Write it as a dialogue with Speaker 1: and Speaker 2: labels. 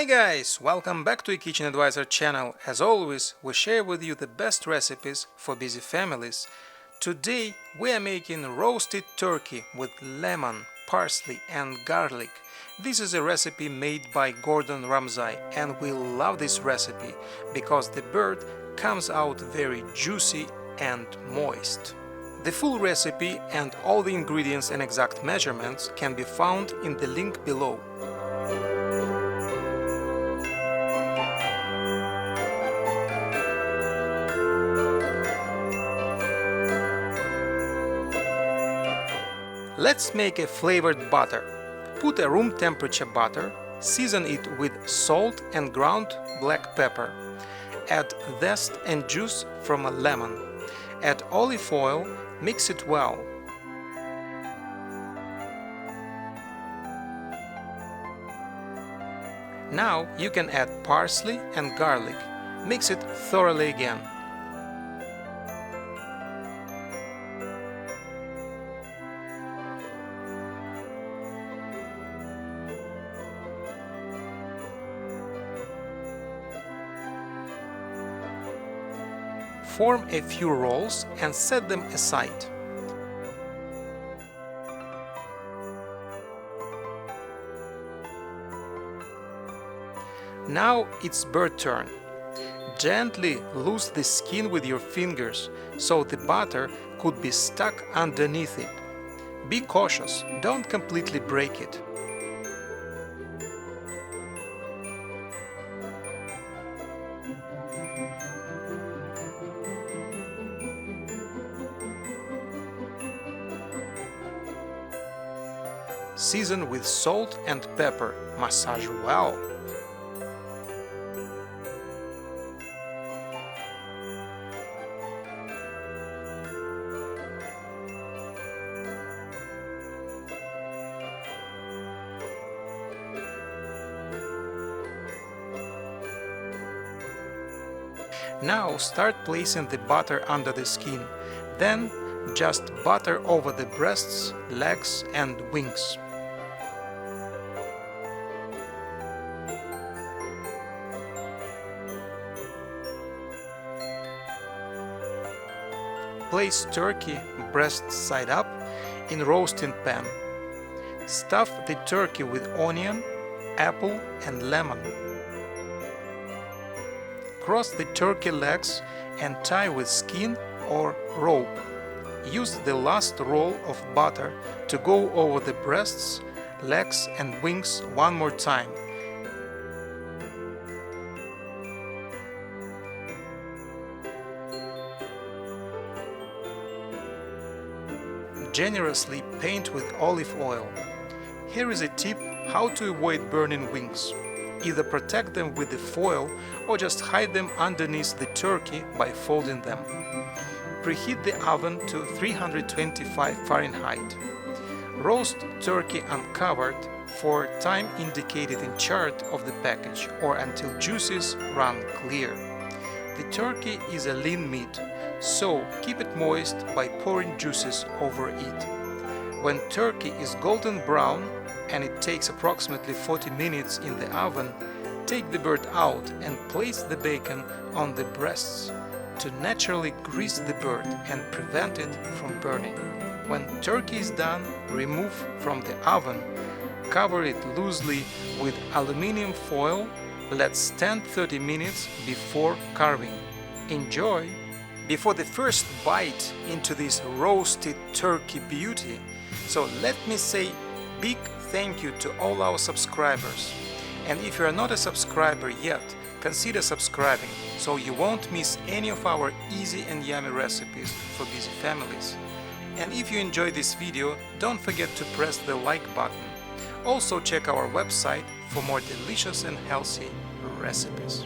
Speaker 1: Hi guys, welcome back to Akitchenadvisor channel. As always, we share with you the best recipes for busy families. Today we are making roasted turkey with lemon, parsley and garlic. This is a recipe made by Gordon Ramsay and we love this recipe because the bird comes out very juicy and moist. The full recipe and all the ingredients and exact measurements can be found in the link below. Let's make a flavored butter. Put a room temperature butter, season it with salt and ground black pepper. Add zest and juice from a lemon. Add olive oil, mix it well. Now you can add parsley and garlic. Mix it thoroughly again. Form a few rolls and set them aside. Now it's bird turn. Gently loose the skin with your fingers so the butter could be stuck underneath it. Be cautious, don't completely break it. Season with salt and pepper. Massage well. Now start placing the butter under the skin. Then just butter over the breasts, legs and wings. Place turkey breast side up in roasting pan. Stuff the turkey with onion, apple and lemon. Cross the turkey legs and tie with skin or rope. Use the last roll of butter to go over the breasts, legs and wings one more time. Generously paint with olive oil. Here is a tip how to avoid burning wings. Either protect them with the foil or just hide them underneath the turkey by folding them. Preheat the oven to 325 Fahrenheit. Roast turkey uncovered for time indicated in chart of the package or until juices run clear. The turkey is a lean meat, so keep it moist by pouring juices over it. When turkey is golden brown and it takes approximately 40 minutes in the oven, take the bird out and place the bacon on the breasts to naturally grease the bird and prevent it from burning. When turkey is done, remove from the oven, cover it loosely with aluminum foil, let stand 30 minutes before carving. Enjoy! Before the first bite into this roasted turkey beauty, so let me say big thank you to all our subscribers. And if you are not a subscriber yet, consider subscribing so you won't miss any of our easy and yummy recipes for busy families. And if you enjoyed this video, don't forget to press the like button. Also check our website for more delicious and healthy recipes.